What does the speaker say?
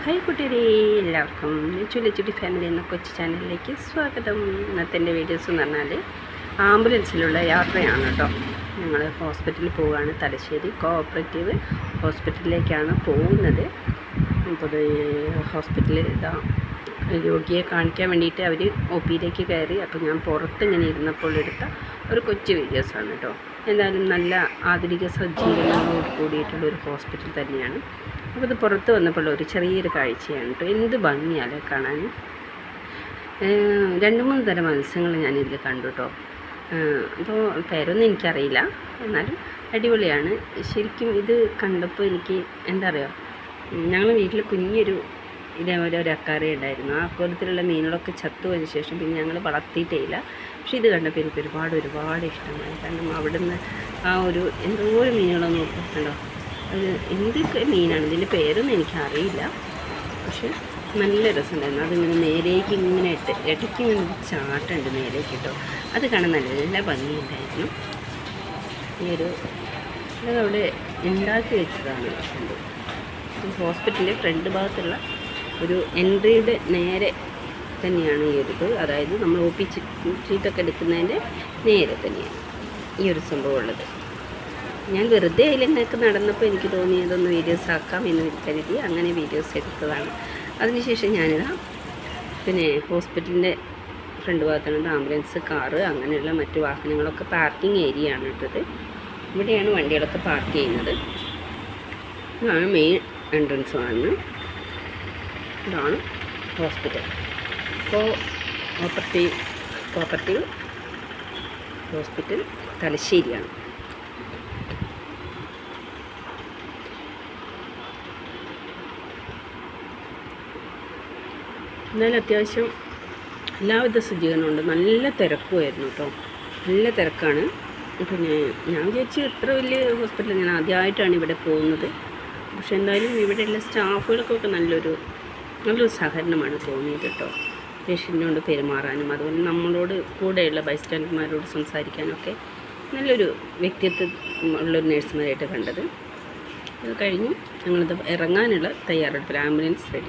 Hi കുട്ടികളെ, എല്ലാവർക്കും ചുലച്ചുടി family എന്ന കൊച്ചു ചാനലിലേക്ക് സ്വാഗതം. ഇന്നത്തെ എൻ്റെ വീഡിയോസ് എന്ന് പറഞ്ഞാൽ ആംബുലൻസിലുള്ള യാത്രയാണ് കേട്ടോ. ഞങ്ങൾ ഹോസ്പിറ്റലിൽ പോവുകയാണ്. തലശ്ശേരി കോഓപ്പറേറ്റീവ് ഹോസ്പിറ്റലിലേക്കാണ് പോകുന്നത്. അപ്പോൾ ഹോസ്പിറ്റലിൽ രോഗിയെ കാണിക്കാൻ വേണ്ടിയിട്ട് അവർ ഒ പിയിലേക്ക് കയറി. അപ്പോൾ ഞാൻ പുറത്ത് ഇങ്ങനെ ഇരുന്നപ്പോൾ എടുത്ത ഒരു കൊച്ചു വീഡിയോസാണ് കേട്ടോ. എന്തായാലും നല്ല ആധുനിക സജ്ജീകരണങ്ങളോട് കൂടിയിട്ടുള്ള ഒരു ഹോസ്പിറ്റൽ തന്നെയാണ്. അപ്പോൾ ഇത് പുറത്ത് വന്നപ്പോൾ ഒരു ചെറിയൊരു കാഴ്ചയാണ് കേട്ടോ. എന്ത് ഭംഗിയാലേ കാണാൻ. 2-3 തരം മത്സ്യങ്ങൾ ഞാനിതിൽ കണ്ടു കേട്ടോ. അപ്പോൾ പേരൊന്നും എനിക്കറിയില്ല, എന്നാലും അടിപൊളിയാണ് ശരിക്കും. ഇത് കണ്ടപ്പോൾ എനിക്ക് എന്താ പറയുക, ഞങ്ങൾ വീട്ടിൽ കുഞ്ഞൊരു ഇതേപോലെ ഒരു അക്വാറിയം ഉണ്ടായിരുന്നു. ആ അക്വാറിയത്തിലുള്ള മീനുകളൊക്കെ ചത്തുപോയതിന് ശേഷം പിന്നെ ഞങ്ങൾ വളർത്തിയിട്ടേ ഇല്ല. പക്ഷേ ഇത് കണ്ടപ്പോൾ എനിക്ക് ഒരുപാട് ഇഷ്ടമായി. കാരണം അവിടുന്ന് ആ ഒരു എന്തോ ഒരു മീനുകളൊന്നും നോക്കുന്നുണ്ടോ, അത് എന്തൊക്കെ മീനാണ്, ഇതിൻ്റെ പേരൊന്നും എനിക്കറിയില്ല. പക്ഷെ നല്ല രസമുണ്ടായിരുന്നു. അതിങ്ങനെ നേരേക്ക് ഇങ്ങനെ ഇടയ്ക്ക് ഇങ്ങനെ ഒരു ചാട്ടമുണ്ട് നേരേക്ക് കേട്ടോ. അത് കാണാൻ നല്ല ഭംഗിയുണ്ടായിരുന്നു. ഈ ഒരു അതവിടെ ഉണ്ടാക്കി വെച്ചതാണ്. ഹോസ്പിറ്റലിൻ്റെ ഫ്രണ്ട് ഭാഗത്തുള്ള ഒരു എൻട്രിയുടെ നേരെ തന്നെയാണ് ഈ ഒരു ഇത്. അതായത് നമ്മൾ ഒ പി ചീട്ടൊക്കെ എടുക്കുന്നതിൻ്റെ നേരെ തന്നെയാണ് ഈ ഒരു സംഭവം ഉള്ളത്. ഞാൻ വെറുതെ അതിലങ്ങനെയൊക്കെ നടന്നപ്പോൾ എനിക്ക് തോന്നി ഇതൊന്ന് വീഡിയോസ് ആക്കാം എന്ന് കരുതി അങ്ങനെ വീഡിയോസ് എടുത്തതാണ്. അതിനുശേഷം ഞാനിതാ പിന്നെ ഹോസ്പിറ്റലിൻ്റെ ഫ്രണ്ട് ഭാഗത്തുണ്ട് ആംബുലൻസ്, കാറ്, അങ്ങനെയുള്ള മറ്റു വാഹനങ്ങളൊക്കെ പാർക്കിംഗ് ഏരിയ ആണ് ഇട്ടത്. ഇവിടെയാണ് വണ്ടികളൊക്കെ പാർക്ക് ചെയ്യുന്നത്. ഇതാണ് മെയിൻ എൻട്രൻസ് കാണുന്നത്. ഇതാണ് ഹോസ്പിറ്റൽ. Cooperative hospital തലശ്ശേരിയാണ്. എന്നാലും അത്യാവശ്യം എല്ലാവിധ സജ്ജീകരണമുണ്ട്. നല്ല തിരക്കുമായിരുന്നു കേട്ടോ, നല്ല തിരക്കാണ്. പിന്നെ ഞാൻ വിചാരിച്ചു ഇത്ര വലിയ ഹോസ്പിറ്റൽ ഞാൻ ആദ്യമായിട്ടാണ് ഇവിടെ പോകുന്നത്. പക്ഷെ എന്തായാലും ഇവിടെയുള്ള സ്റ്റാഫുകൾക്കൊക്കെ നല്ലൊരു സഹകരണമാണ് തോന്നിയത് കേട്ടോ. പേഷ്യൻറ്റിനോട് പെരുമാറാനും അതുപോലെ നമ്മളോട് കൂടെയുള്ള ബൈസ്റ്റാൻഡർമാരോട് സംസാരിക്കാനൊക്കെ നല്ലൊരു വ്യക്തിത്വം ഉള്ളൊരു നേഴ്സുമാരായിട്ട് കണ്ടത്. അത് കഴിഞ്ഞ് ഞങ്ങളിത് ഇറങ്ങാനുള്ള തയ്യാറെടുപ്പിൽ ആംബുലൻസ് റെഡി.